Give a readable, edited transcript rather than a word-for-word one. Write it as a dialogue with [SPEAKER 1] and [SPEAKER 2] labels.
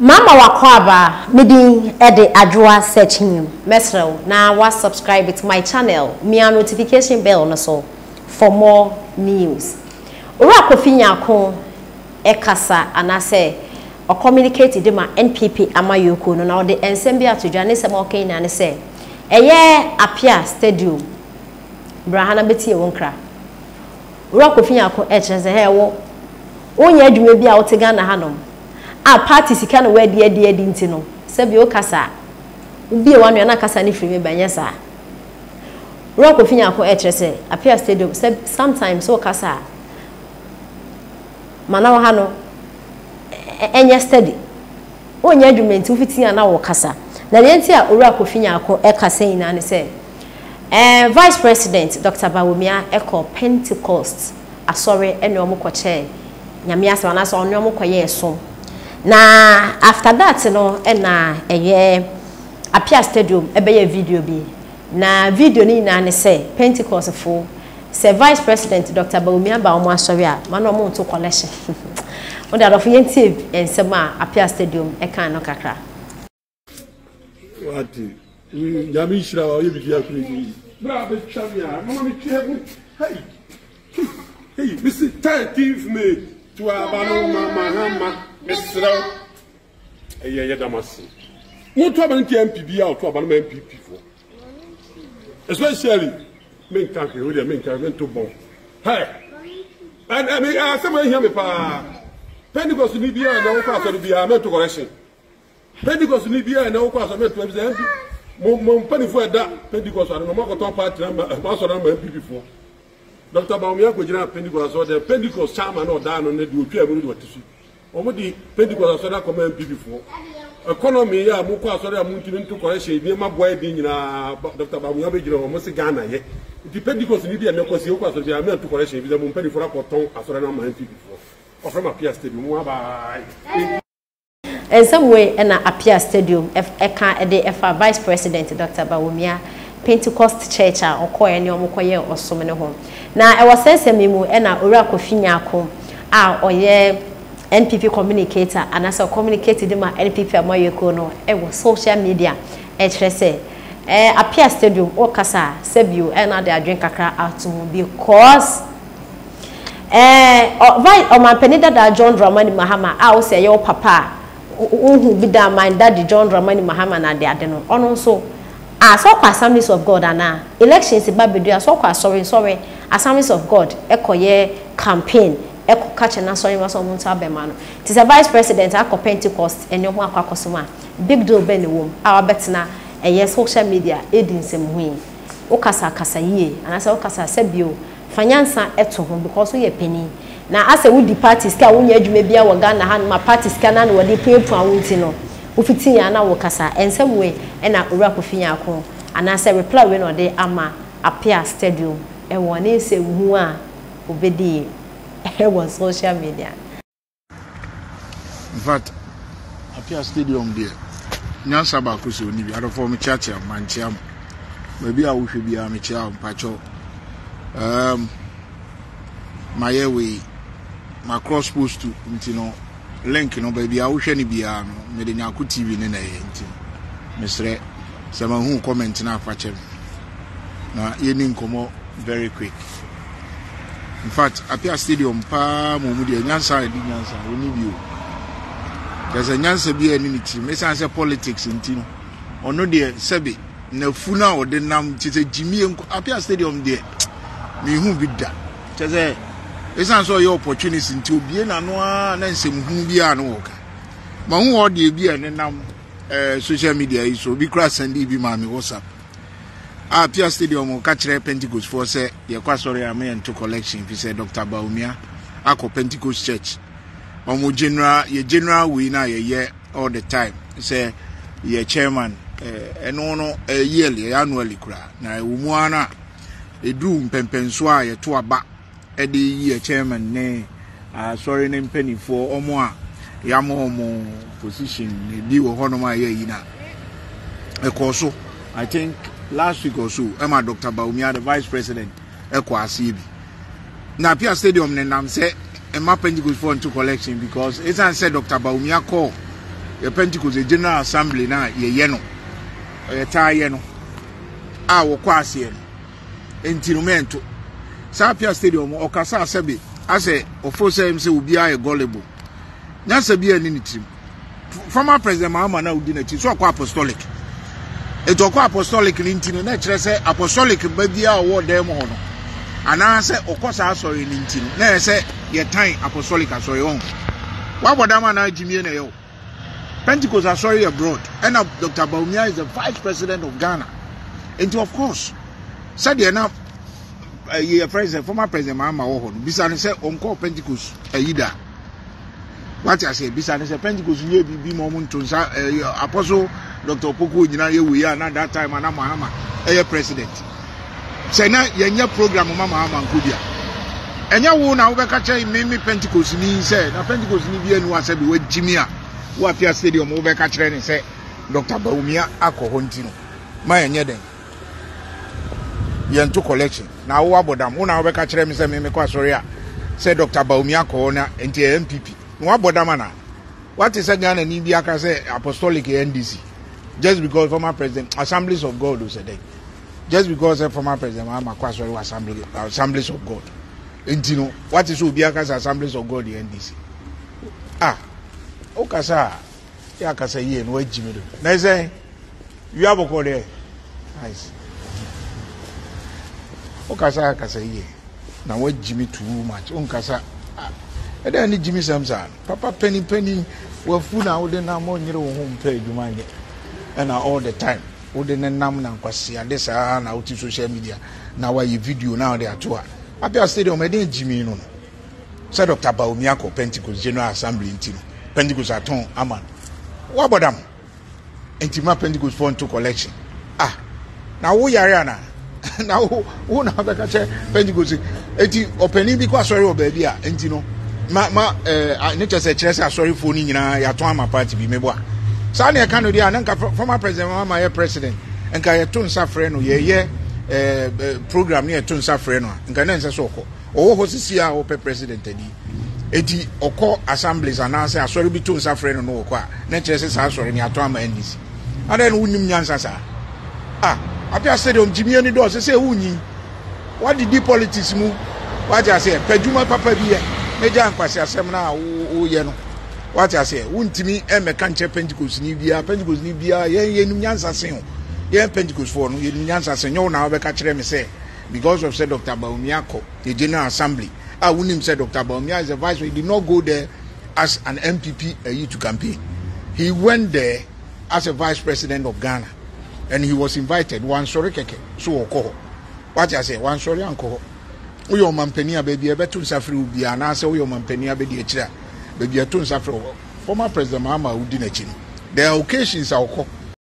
[SPEAKER 1] Mama wakwaba midi ede adwoa searching mesrel na wa subscribe to my channel me a notification bell no so for more news. Ora kofinya ko ekasa anase o communicate de ma NPP amayoko no na o de ensem bi atodwa ne sem okay na ne se eye Appiah stadium brahana betie wonkra. Ora kofinya ko echeze he wo onya adwuma bi a wotega na hanom a party sika no we de nti no sebi o kasa ubi e wanu na kasa ni free banya sa ro ko finya ko echese Appiah stadium sometimes o kasa mana wa ha no enye steady onya adwumenti ufiti na wo kasa na lenti a ro ko finya ko ekasa ina ne se Vice President Dr. Bawumia eko Pentecost asore ene omukwoche nyame asa na so ono omukwoye so. Na after that no na Appiah stadium ebeye video bi na video ni na ne say Pentecost fo say Vice President Dr. Bawumia ba omo asori a ma no omo to collection o da rofo yenti ensem a Appiah stadium e kan no kakra
[SPEAKER 2] wati nyami shira wa yebi dia kuri bra be chamia mama me tue hey this is 13th May to abano mama Mr. Eye Damasi. What to about MPB out to about MPP for? Especially men can't with the men can't to bomb. Hey, and I mean, someone hear me, pa. Pentecost ni bia na okwa so bia meant to correction. Pentecost ni bia na okwa so meant to MP. Mo panifo da Pentecost no mo ko ton party na ma so na MPP for. Dr. Bawumia go jina Pentecost so the Pentecost chairman no da no na di otwa mu do tisu. Omudi Pentecost so na come MPP for. Economy ya mo kwa so na mo ntimi nto correction ni ma boy bi nyina Dr. Bawumia be jina mo se Ghana ye. Di Pentecost ni bia na kwasi okwa so bia me nto correction bi mo panifo ra ko ton asore na ma MPP for. From Appiah Stadium, in some way, in Appiah Stadium, the Vice President Dr. Bawumia Pentecost Church or Koya Mokoye or so many home. Now, I was saying, Mimu and Ora Kofinyako, or NPP communicator, and as I communicated in my NPP Amoyokono, it was social media, HSA. Appiah Stadium, Okasa, Sebu, and other drink a crowd out to because. Right, my penida da John Dramani Mahama, I will say your papa, who be that mind daddy John Dramani Mahama na de adeno. On so, so Assemblies of God and elections in Babylon, so sorry, Assemblies of God, echo ye campaign, echo catch and sorry was on Montabemano. Tis a Vice President, Ako Pentecost, and your Wakosuma, big deal Benny womb, our better a yes social media, aiding some win. Okasa Kasa ye, and I say Okasa Sebio. Finance eto home because we penny. Na as a would parties ka wonya adwuma bia wo Ghana han ma parties ka na wo de pepu awunti no. Wo fiti ya na wo kasa ensem we na owura kofinya ko. Ana say reply we no de ama Appiah Stadium e woni se hu a obedi e was social media.
[SPEAKER 3] In fact, Appiah Stadium there. Nyansa ba ko se oni bi adofo me chacha manchiam. Maybe a wo hwe bia me chia mpacho. My way, my cross post to link no baby. I wish any bia no me de nyaku TV ne na ye nti mesre sama hu comment na afache na ye ni nkomo very quick. In fact, Appiah Stadium pa mo mu de nyansa oni bi o there's a nyansa bi ani ni ti me say politics nti no ono de sebe na funa o de nam ti se jimi Appiah Stadium de me hu bi da cheze esan so your opportunity nti obie na no a na nsem hu bi a no woka ma hu o de bi ene nam social media yi so bi cross and bi ma me WhatsApp Appiah Stadium ka kire Pentecost for say ye kwa sorry am to collection fi say Dr. Bawumia akọ Pentecost Church omo general we na ye all the time say ye chairman eno no yearly annually kura na wo ana edu mpempenso a ye to aba e de yi chairman ne sorry ne mpani for omo a ya mo position ne bi wo hono ma ye yi na e koso I think last week or so Emma Dr. Bawumia the Vice President e ko asibi na Appiah Stadium ne nam say Emma Pentecost for into collection because it's an said Dr. Bawumia call ye Pentecost General Assembly na ye no ye taa ye no a wo kwa ase no entirumento sa Appiah Stadium okasa asebe ase ofo say se obi aye gullible nya sabi ani ni tim former president Mahama na udi na ti so akwa apostolic eto akwa apostolic ni ntino na kire say apostolic ba bia wo dem ho no ana se okosa asori ni ntino na say ye time apostolic asori on wa bodama na jimie na yo Pentecost asori abroad and Dr. Bawumia is the vice president of Ghana. And of course said na president former president Mahama wo ho no bisa ne say onko Pentecost ayida. What I say, Bisani say Pentecost ye bi mo muntonsa Apostle Dr. Poku nyina ye we ya na that time na Mahama president. Say na ye nya program Mahama nkobia. Enya wo na wo be ka che me Pentecost ni say na Pentecost ni bi anu ase bi wa jimi a wo Appiah Stadium wo be ka kire ni say Dr. Bawumia akọ ntino. Ma enye den. Ye nto collection. Na wo abodam wo na wo be ka kire me say me kwa sorry a say Dr. Bawumia akọ na enti MPP. What bodamana? What is a Ghana ni biaka say apostolic NDC? Just because former president Assemblies of God was a day. Just because former president Mahama Kwasori Assemblies of God. Intino, what is biaka Assemblies of God the NDC? Ah, okasa ya kasa ye no ejimi do. Na say you have a there. Nice. Okasa kasa ye. Na we jimi too much. Onkasa and then Jimmy Samson, Papa penny were food out in our money home pay you mind and all the time. Wouldn't nam and quasi and this out to social media. Now why you video now they are to her. Appiah Stadium, I didn't Jimmy no. Said Dr. Bawumia Pentecost General Assembly in Tino. Pentecost at home, Aman. What about them? Intima Pentecost phone to collection. Ah, now who Yariana? Now who now the catcher Pentecost? Eti opening because sorry, baby, Intino. Nature say chese sorry for ni nyina ya to ama party bi meboa sa na ka no dia na former president Mahama ye president enka ye to nsa frɛ no ye program ne ye to nsa frɛ no enka na nsa so okɔ owo ho sisi a wo president adi eti okɔ assemblies ana say asɔre bi to nsa frɛ no no okɔ a na chese sa asɔre ni ato ama NDC ada no wunim nyansa sa Appiah Stadium jimie ni do say wunyi what did the politics mu what I say peduma papa bi Meja nkwasi asem na wo ye no what I say wuntimi emeka nche Pentecost ni bia ye nyansa sen ye Pentecost for no ye nyansa sen yo na wo be ka kire me say because of said Dr. Bawumia the General Assembly wunim said Dr. Bawumia is a vice he did not go there as an MPP to campaign. He went there as a vice president of Ghana and he was invited one sorry keke so okọ what I say one sorry anko Uyo mampenia baby ebetu nsafiri ubi anase uyo mampenia bedi echira baby etu nsafiri former president Mahama udi na chini there are occasions awko